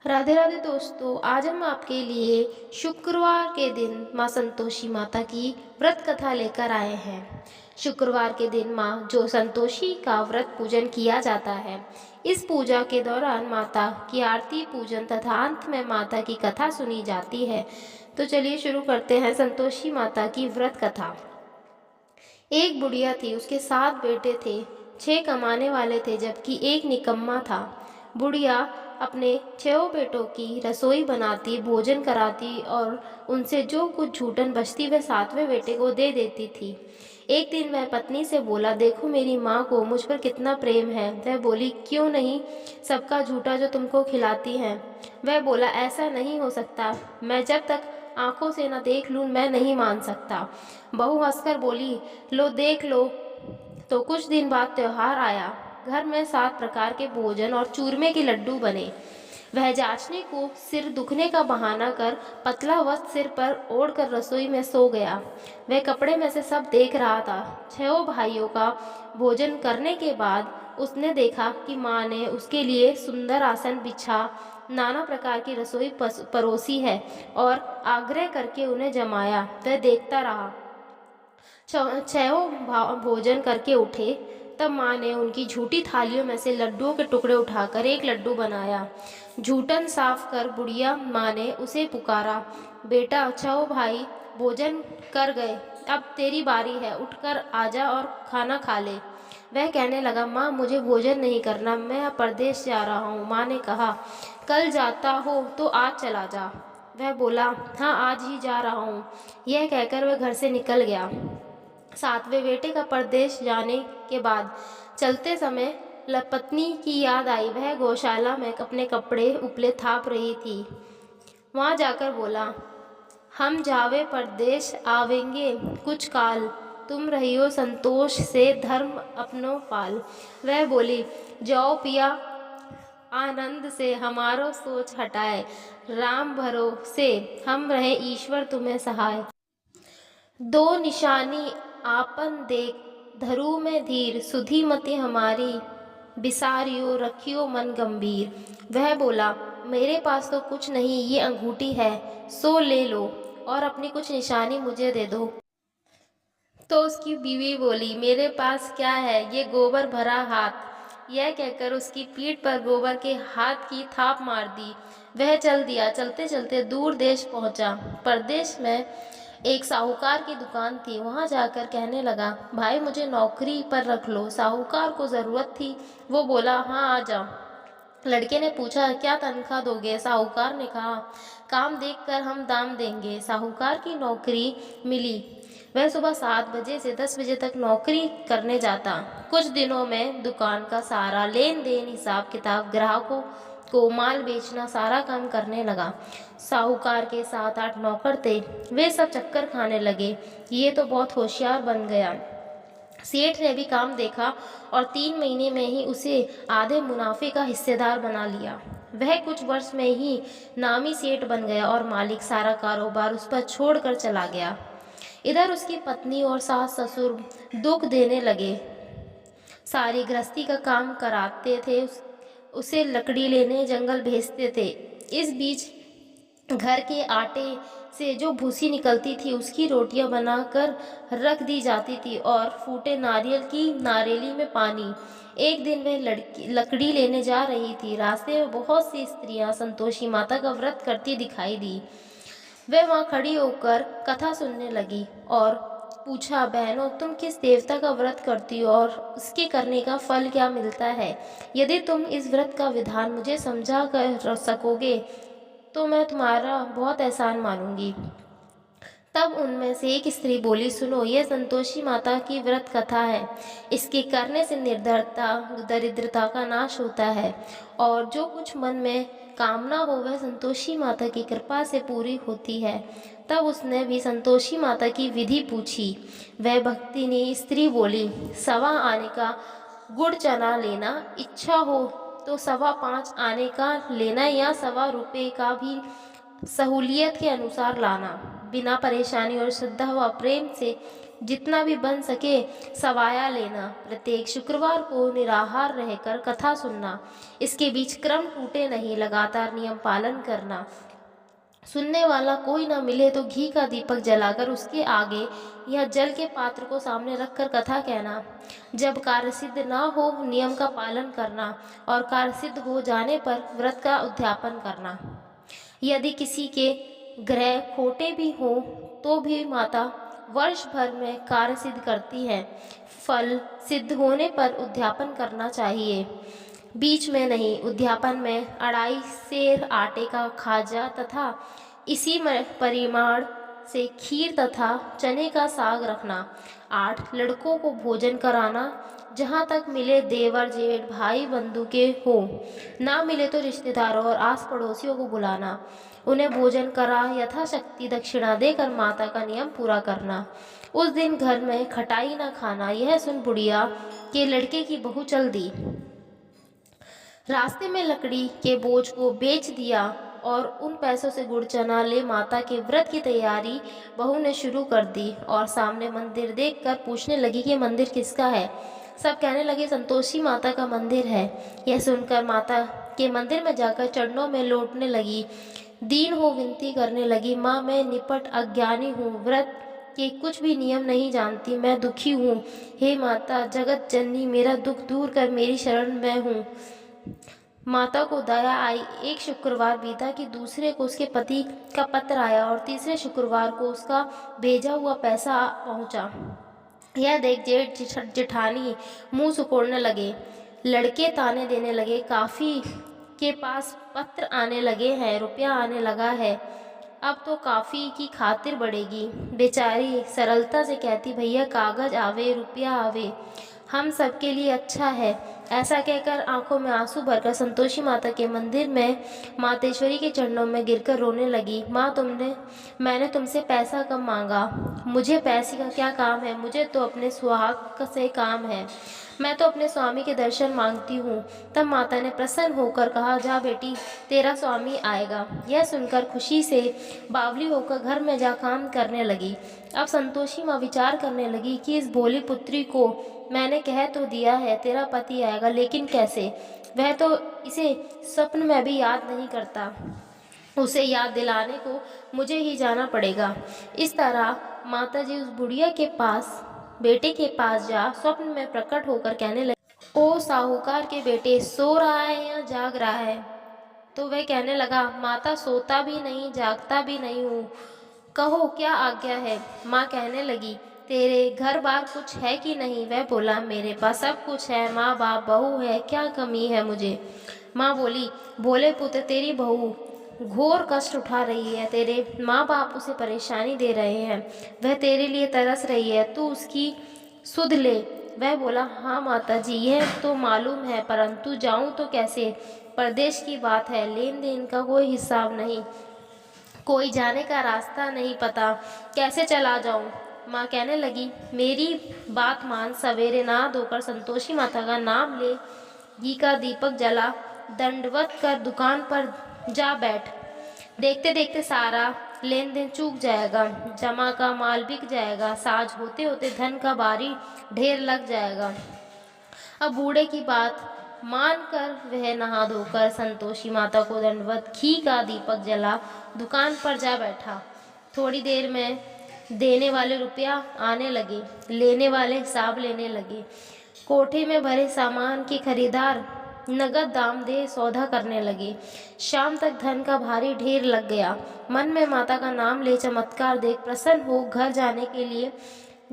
राधे राधे दोस्तों, आज हम आपके लिए शुक्रवार के दिन माँ संतोषी माता की व्रत कथा लेकर आए हैं। शुक्रवार के दिन माँ जो संतोषी का व्रत पूजन किया जाता है। इस पूजा के दौरान माता की आरती पूजन तथा अंत में माता की कथा सुनी जाती है। तो चलिए शुरू करते हैं संतोषी माता की व्रत कथा। एक बुढ़िया थी, उसके 7 बेटे थे। 6 कमाने वाले थे जबकि एक निकम्मा था। बुढ़िया अपने 6 बेटों की रसोई बनाती, भोजन कराती और उनसे जो कुछ छूटन बचती वह 7वें बेटे को दे देती थी। एक दिन वह पत्नी से बोला, देखो मेरी माँ को मुझ पर कितना प्रेम है। वह बोली, क्यों नहीं, सबका झूठा जो तुमको खिलाती हैं। वह बोला, ऐसा नहीं हो सकता, मैं जब तक आंखों से न देख लूं मैं नहीं मान सकता। बहू हंसकर बोली, लो देख लो। तो कुछ दिन बाद त्योहार आया। घर में 7 प्रकार के भोजन और चूरमे के लड्डू बने। वह जांचने को सिर दुखने का बहाना कर पतला वस्त्र सिर पर ओढ़कर रसोई में सो गया। वह कपड़े में से सब देख रहा था। 6 भाइयों का भोजन करने के बाद उसने देखा कि माँ ने उसके लिए सुंदर आसन बिछा, नाना प्रकार की रसोई परोसी है और आग्रह करके उन्हें जमाया। वह देखता रहा। 6 भोजन करके उठे, तब माँ ने उनकी झूठी थालियों में से लड्डुओं के टुकड़े उठाकर एक लड्डू बनाया। झूठन साफ कर बुढ़िया माँ ने उसे पुकारा, बेटा 6 भाई भोजन कर गए, अब तेरी बारी है, उठकर आजा और खाना खा ले। वह कहने लगा, माँ मुझे भोजन नहीं करना, मैं अब परदेश जा रहा हूँ। माँ ने कहा, कल जाता हो तो आज चला जा। वह बोला, हाँ आज ही जा रहा हूँ। यह कहकर वह घर से निकल गया। 7वें बेटे का परदेश जाने के बाद चलते समय पत्नी की याद आई। वह गौशाला में अपने कपड़े उपले थाप रही थी। वहाँ जाकर बोला, हम जावे परदेश आवेंगे कुछ काल, तुम रहियो संतोष से धर्म अपनो पाल। वह बोली, जाओ पिया आनंद से हमारो सोच हटाए, राम भरोसे हम रहे ईश्वर तुम्हें सहाय। दो निशानी आपन देख धरू में धीर, सुधी मति हमारी बिसारियो रखियो मन गंभीर। वह बोला, मेरे पास तो कुछ नहीं, ये अंगूठी है, सो ले लो और अपनी कुछ निशानी मुझे दे दो। तो उसकी बीवी बोली, मेरे पास क्या है, ये गोबर भरा हाथ। यह कहकर उसकी पीठ पर गोबर के हाथ की थाप मार दी। वह चल दिया। चलते चलते दूर देश पहुंचा। परदेश में एक साहूकार की दुकान थी। वहां जाकर कहने लगा, भाई मुझे नौकरी पर रख लो। साहूकार को ज़रूरत थी। वो बोला, हाँ आ जाओ। लड़के ने पूछा, क्या तनख्वाह दोगे? साहूकार ने कहा, काम देखकर हम दाम देंगे। साहूकार की नौकरी मिली। वह सुबह 7 बजे से 10 बजे तक नौकरी करने जाता। कुछ दिनों में दुकान का सारा लेन देन, हिसाब किताब, ग्राहकों को माल बेचना, सारा काम करने लगा। साहूकार के 7-8 नौकर थे। वे सब चक्कर खाने लगे, ये तो बहुत होशियार बन गया। सेठ ने भी काम देखा और 3 महीने में ही उसे आधे मुनाफे का हिस्सेदार बना लिया। वह कुछ वर्ष में ही नामी सेठ बन गया और मालिक सारा कारोबार उस पर छोड़कर चला गया। इधर उसकी पत्नी और सास ससुर दुख देने लगे। सारी गृहस्थी का काम कराते थे, उसे लकड़ी लेने जंगल भेजते थे। इस बीच घर के आटे से जो भूसी निकलती थी उसकी रोटियां बनाकर रख दी जाती थी और फूटे नारियल की नारेली में पानी। एक दिन वह लकड़ी लेने जा रही थी। रास्ते में बहुत सी स्त्रियां संतोषी माता का व्रत करती दिखाई दी। वह वहाँ खड़ी होकर कथा सुनने लगी और पूछा, बहनों तुम किस देवता का व्रत करती हो और उसके करने का फल क्या मिलता है? यदि तुम इस व्रत का विधान मुझे समझा कर सकोगे तो मैं तुम्हारा बहुत एहसान मानूंगी। तब उनमें से एक स्त्री बोली, सुनो, यह संतोषी माता की व्रत कथा है। इसके करने से निर्धरता दरिद्रता का नाश होता है और जो कुछ मन में कामना हो वह संतोषी माता की कृपा से पूरी होती है। तब उसने भी संतोषी माता की विधि पूछी। वह भक्तिनी स्त्री बोली, 1.25 आने का गुड़ चना लेना, इच्छा हो तो 5.25 आने का लेना या 1.25 रुपये का भी सहूलियत के अनुसार लाना। बिना परेशानी और श्रद्धा व प्रेम से जितना भी बन सके सवाया लेना। प्रत्येक शुक्रवार को निराहार रहकर कथा सुनना। इसके बीच क्रम टूटे नहीं, लगातार नियम पालन करना। सुनने वाला कोई ना मिले तो घी का दीपक जलाकर उसके आगे या जल के पात्र को सामने रखकर कथा कहना। जब कार्य सिद्ध ना हो नियम का पालन करना और कार्य सिद्ध हो जाने पर व्रत का उद्यापन करना। यदि किसी के ग्रह खोटे भी हों तो भी माता वर्ष भर में कार्य सिद्ध करती है। फल सिद्ध होने पर उद्यापन करना चाहिए, बीच में नहीं। उद्यापन में अढ़ाई सेर आटे का खाजा तथा इसी में परिमाण से खीर तथा चने का साग रखना। 8 लड़कों को भोजन कराना। जहाँ तक मिले देवर जेठ भाई बंधु के हो, ना मिले तो रिश्तेदारों और आस पड़ोसियों को बुलाना। उन्हें भोजन करा यथाशक्ति दक्षिणा देकर माता का नियम पूरा करना। उस दिन घर में खटाई न खाना। यह सुन बुढ़िया के लड़के की बहू चल दी। रास्ते में लकड़ी के बोझ को बेच दिया और उन पैसों से गुड़ चना ले माता के व्रत की तैयारी बहू ने शुरू कर दी और सामने मंदिर देखकर पूछने लगी कि मंदिर किसका है। सब कहने लगे संतोषी माता का मंदिर है। यह सुनकर माता के मंदिर में जाकर चरणों में लौटने लगी, दीन हो विनती करने लगी, माँ मैं निपट अज्ञानी हूँ, व्रत के कुछ भी नियम नहीं जानती, मैं दुखी हूँ। हे माता जगत जननी मेरा दुख दूर कर, मेरी शरण में हूँ। माता को दया आई। एक शुक्रवार बीता कि दूसरे को उसके पति का पत्र आया और तीसरे शुक्रवार को उसका भेजा हुआ पैसा पहुंचा। यह देख जेठ जेठानी मुंह सुकोड़ने लगे। लड़के ताने देने लगे, काफ़ी के पास पत्र आने लगे हैं, रुपया आने लगा है, अब तो काफ़ी की खातिर बढ़ेगी। बेचारी सरलता से कहती भैया कागज आवे रुपया आवे, हम सबके लिए अच्छा है। ऐसा कहकर आंखों में आंसू भरकर संतोषी माता के मंदिर में मातेश्वरी के चरणों में गिरकर रोने लगी। माँ मैंने तुमसे पैसा कम मांगा, मुझे पैसे का क्या काम है, मुझे तो अपने सुहाग से काम है, मैं तो अपने स्वामी के दर्शन मांगती हूँ। तब माता ने प्रसन्न होकर कहा जा बेटी तेरा स्वामी आएगा। यह सुनकर खुशी से बावली होकर घर में जा काम करने लगी। अब संतोषी माँ विचार करने लगी कि इस भोली पुत्री को मैंने कह तो दिया है तेरा पति आएगा, लेकिन कैसे, वह तो इसे स्वप्न में भी याद नहीं करता, उसे याद दिलाने को मुझे ही जाना पड़ेगा। इस तरह माताजी उस बुढ़िया के पास बेटे के पास जा स्वप्न में प्रकट होकर कहने लगे, ओ साहूकार के बेटे सो रहा है या जाग रहा है। तो वह कहने लगा माता सोता भी नहीं जागता भी नहीं हूँ, कहो क्या आज्ञा है। माँ कहने लगी तेरे घर बार कुछ है कि नहीं। वह बोला मेरे पास सब कुछ है, माँ बाप बहू है, क्या कमी है मुझे। माँ बोली भोले पुत्र तेरी बहू घोर कष्ट उठा रही है, तेरे माँ बाप उसे परेशानी दे रहे हैं, वह तेरे लिए तरस रही है, तू उसकी सुध ले। वह बोला हाँ माता जी यह तो मालूम है, परंतु जाऊं तो कैसे, परदेश की बात है, लेन देन का कोई हिसाब नहीं, कोई जाने का रास्ता नहीं पता, कैसे चला जाऊं। माँ कहने लगी मेरी बात मान, सवेरे नहा धोकर संतोषी माता का नाम ले, घी का दीपक जला, दंडवत कर दुकान पर जा बैठ, देखते देखते सारा लेन देन चूक जाएगा, जमा का माल बिक जाएगा, साज होते होते धन का भारी ढेर लग जाएगा। अब बूढ़े की बात मानकर वह नहा धोकर संतोषी माता को दंडवत घी का दीपक जला दुकान पर जा बैठा। थोड़ी देर में देने वाले रुपया आने लगे, लेने वाले हिसाब लेने लगे। कोठे में भरे सामान के खरीदार नगद दाम दे सौदा करने लगे। शाम तक धन का भारी ढेर लग गया। मन में माता का नाम ले चमत्कार देख प्रसन्न हो घर जाने के लिए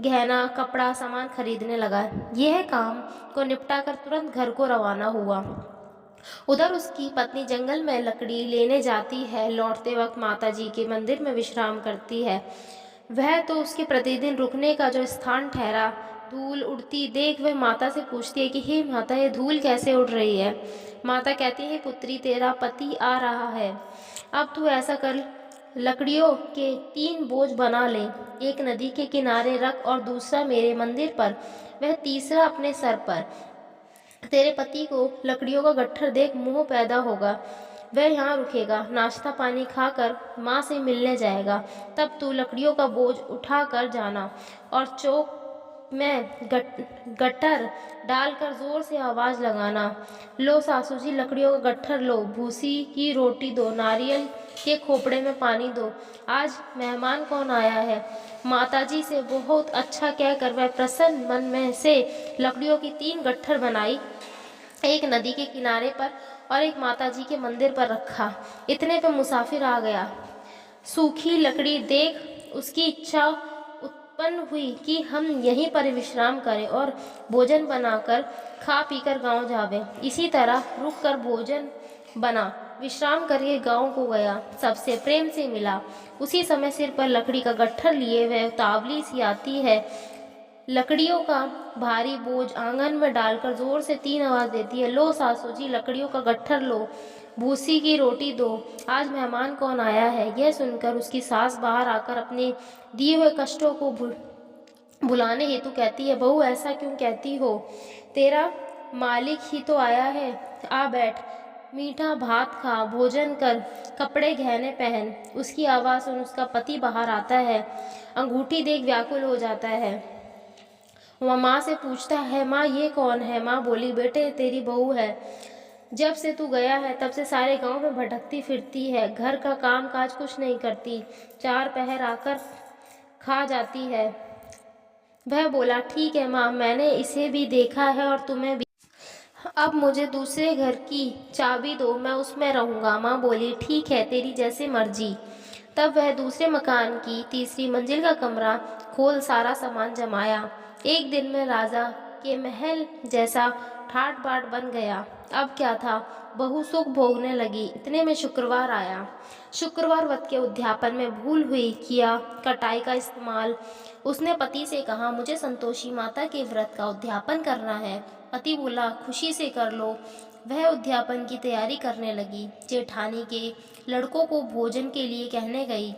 गहना कपड़ा सामान खरीदने लगा। यह काम को निपटा कर तुरंत घर को रवाना हुआ। उधर उसकी पत्नी जंगल में लकड़ी लेने जाती है, लौटते वक्त माता जी के मंदिर में विश्राम करती है। वह तो उसके प्रतिदिन रुकने का जो स्थान ठहरा। धूल उड़ती देख वह माता से पूछती है कि हे माता ये धूल कैसे उड़ रही है। माता कहती है पुत्री तेरा पति आ रहा है, अब तू ऐसा कर लकड़ियों के 3 बोझ बना ले, एक नदी के किनारे रख और दूसरा मेरे मंदिर पर, वह तीसरा अपने सर पर। तेरे पति को लकड़ियों का गट्ठर देख मोह पैदा होगा, वह यहाँ रुकेगा, नाश्ता पानी खाकर माँ से मिलने जाएगा। तब तू लकड़ियों का बोझ उठा कर जाना और चौक में गट्ठर डालकर जोर से आवाज़ लगाना, लो सासू जी लकड़ियों का गट्ठर लो, भूसी की रोटी दो, नारियल के खोपड़े में पानी दो, आज मेहमान कौन आया है। माताजी से बहुत अच्छा कहकर वह प्रसन्न मन में से लकड़ियों की 3 गट्ठर बनाई, एक नदी के किनारे पर और एक माताजी के मंदिर पर रखा। इतने पे मुसाफिर आ गया। सूखी लकड़ी देख उसकी इच्छा उत्पन्न हुई कि हम यहीं पर विश्राम करें और भोजन बनाकर खा पीकर गांव जावें। इसी तरह रुक कर भोजन बना, विश्राम करके गांव को गया, सबसे प्रेम से मिला। उसी समय सिर पर लकड़ी का गट्ठर लिए वह उतावली सी आती है, लकड़ियों का भारी बोझ आंगन में डालकर जोर से 3 आवाज़ देती है, लो सासू जी लकड़ियों का गट्ठर लो, भूसी की रोटी दो, आज मेहमान कौन आया है। यह सुनकर उसकी सास बाहर आकर अपने दिए हुए कष्टों को बुलाने हेतु कहती है, बहू ऐसा क्यों कहती हो, तेरा मालिक ही तो आया है, आ बैठ, मीठा भात खा, भोजन कर, कपड़े गहने पहन। उसकी आवाज़ सुन उसका पति बाहर आता है, अंगूठी देख व्याकुल हो जाता है। वह माँ से पूछता है, माँ ये कौन है। माँ बोली, बेटे तेरी बहू है, जब से तू गया है तब से सारे गांव में भटकती फिरती है, घर का काम काज कुछ नहीं करती, 4 पहर आकर खा जाती है। वह बोला, ठीक है माँ, मैंने इसे भी देखा है और तुम्हें भी, अब मुझे दूसरे घर की चाबी दो, मैं उसमें रहूँगा। माँ बोली, ठीक है तेरी जैसे मर्जी। तब वह दूसरे मकान की 3री मंजिल का कमरा खोल सारा सामान जमाया। एक दिन में राजा के महल जैसा ठाट बाट बन गया। अब क्या था, बहू सुख भोगने लगी। इतने में शुक्रवार आया। शुक्रवार व्रत के उद्यापन में भूल हुई किया कटाई का इस्तेमाल। उसने पति से कहा, मुझे संतोषी माता के व्रत का उद्यापन करना है। पति बोला, खुशी से कर लो। वह उद्यापन की तैयारी करने लगी। जेठानी के लड़कों को भोजन के लिए कहने गई।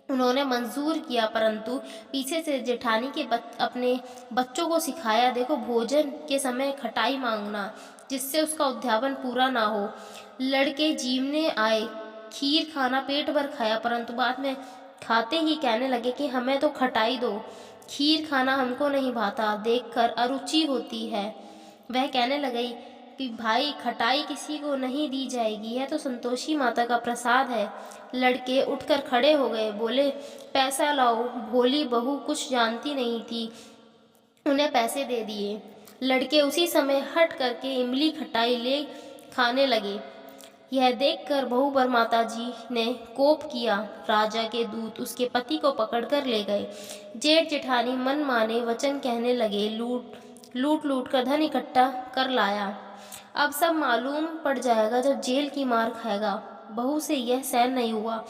उन्होंने मंजूर किया, परंतु पीछे से जेठानी के अपने बच्चों को सिखाया, देखो भोजन के समय खटाई मांगना, जिससे उसका उद्यापन पूरा ना हो। लड़के जीवने आए, खीर खाना पेट भर खाया, परंतु बाद में खाते ही कहने लगे कि हमें तो खटाई दो, खीर खाना हमको नहीं भाता, देखकर अरुचि होती है। वह कहने लगी कि भाई खटाई किसी को नहीं दी जाएगी, यह तो संतोषी माता का प्रसाद है। लड़के उठकर खड़े हो गए, बोले, पैसा लाओ। भोली बहू कुछ जानती नहीं थी, उन्हें पैसे दे दिए। लड़के उसी समय हट करके इमली खटाई ले खाने लगे। यह देखकर बहू पर माताजी ने कोप किया। राजा के दूत उसके पति को पकड़कर ले गए। जेठ जेठानी मन माने वचन कहने लगे, लूट लूट कर धन इकट्ठा कर लाया। अब सब मालूम पड़ जाएगा जब जेल की मार खाएगा। बहू से यह सहन नहीं हुआ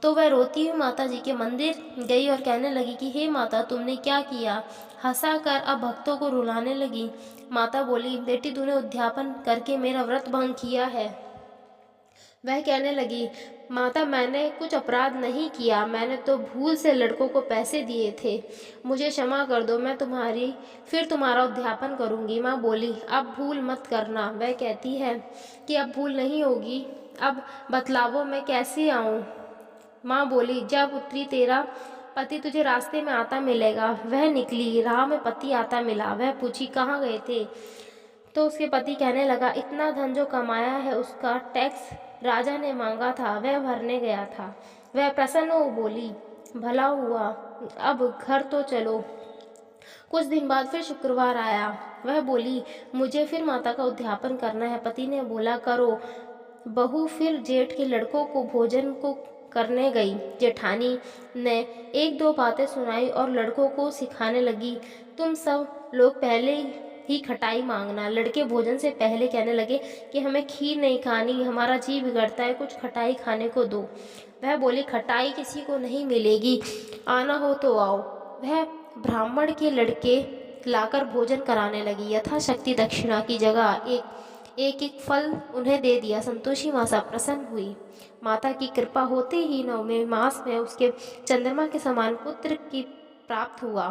तो वह रोती हुई माता जी के मंदिर गई और कहने लगी कि हे माता, तुमने क्या किया। हंसा कर अब भक्तों को रुलाने लगी। माता बोली, बेटी तूने उद्यापन करके मेरा व्रत भंग किया है। वह कहने लगी, माता मैंने कुछ अपराध नहीं किया, मैंने तो भूल से लड़कों को पैसे दिए थे, मुझे क्षमा कर दो, मैं फिर तुम्हारा उद्यापन करूंगी। माँ बोली, अब भूल मत करना। वह कहती है कि अब भूल नहीं होगी, अब बतलावो मैं कैसे आऊँ। माँ बोली, जा पुत्री, तेरा पति तुझे रास्ते में आता मिलेगा। वह निकली, राह में पति आता मिला। वह पूछी, कहाँ गए थे। तो उसके पति कहने लगा, इतना धन जो कमाया है उसका टैक्स राजा ने मांगा था, वह भरने गया था। वह प्रसन्न हो बोली, भला हुआ, अब घर तो चलो। कुछ दिन बाद फिर शुक्रवार आया। वह बोली, मुझे फिर माता का उद्यापन करना है। पति ने बोला, करो। बहू फिर जेठ के लड़कों को भोजन को करने गई। जेठानी ने 1-2 बातें सुनाई और लड़कों को सिखाने लगी, तुम सब लोग पहले ही खटाई मांगना। लड़के भोजन से पहले कहने लगे कि हमें खीर नहीं खानी, हमारा जी बिगड़ता है, कुछ खटाई खाने को दो। वह बोली, खटाई किसी को नहीं मिलेगी, आना हो तो आओ। वह ब्राह्मण के लड़के लाकर भोजन कराने लगी। यथाशक्ति दक्षिणा की जगह एक फल उन्हें दे दिया। संतोषी माता प्रसन्न हुई। माता की कृपा होते ही 9वें मास में उसके चंद्रमा के समान पुत्र की प्राप्त हुआ।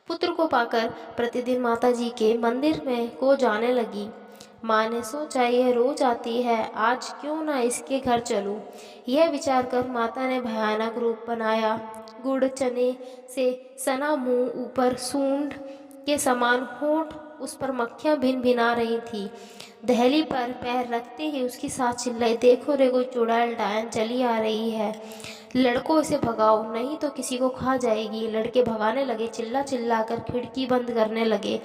पुत्र को पाकर प्रतिदिन माता जी के मंदिर में को जाने लगी। माँ ने सोचा, यह रोज आती है, आज क्यों ना इसके घर चलूं। यह विचार कर माता ने भयानक रूप बनाया। गुड़ चने से सना मुंह, ऊपर सूंड के समान होंठ, उस पर मक्खियां भिन भिना रही थी। दहली पर पैर रखते ही उसकी सास चिल्लाई, देखो रे, कोई चुड़ैल डायन चली आ रही है, लड़कों इसे भगाओ नहीं तो किसी को खा जाएगी। लड़के भगाने लगे, चिल्ला चिल्ला कर खिड़की बंद करने लगे।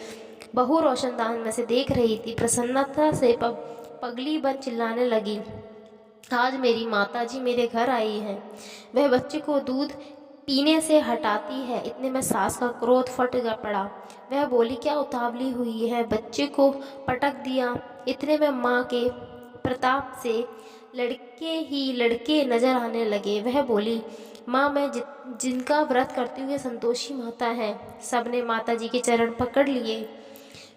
बहू रोशनदान में से देख रही थी, प्रसन्नता से पगली बन चिल्लाने लगी, आज मेरी माताजी मेरे घर आई हैं। वह बच्चे को दूध पीने से हटाती है। इतने में सास का क्रोध फट पड़ा। वह बोली, क्या उतावली हुई है, बच्चे को पटक दिया। इतने में माँ के प्रताप से लड़के ही लड़के नजर आने लगे। वह बोली, माँ, मैं जिनका व्रत करती हूँ ये संतोषी माता है। सबने माता जी के चरण पकड़ लिए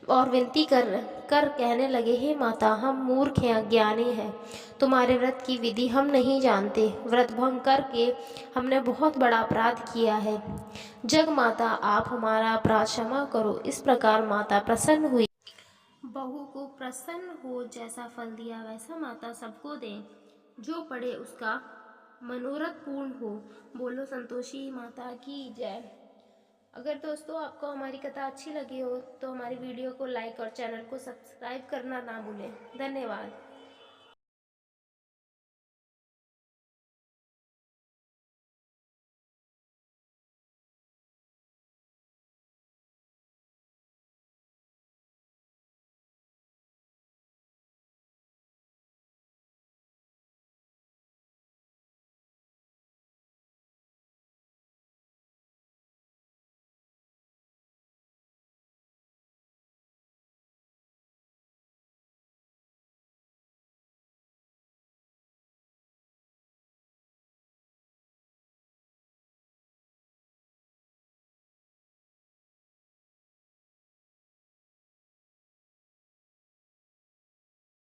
और विनती कर कर कहने लगे, हे माता, हम मूर्ख हैं, अज्ञानी हैं, तुम्हारे व्रत की विधि हम नहीं जानते। व्रत भंग करके हमने बहुत बड़ा अपराध किया है। जग माता, आप हमारा अपराध क्षमा करो। इस प्रकार माता प्रसन्न हुई। बहू को प्रसन्न हो, जैसा फल दिया वैसा माता सबको दे, जो पढ़े उसका मनोरथ पूर्ण हो। बोलो संतोषी माता की जय। अगर दोस्तों आपको हमारी कथा अच्छी लगी हो तो हमारी वीडियो को लाइक और चैनल को सब्सक्राइब करना ना भूलें। धन्यवाद।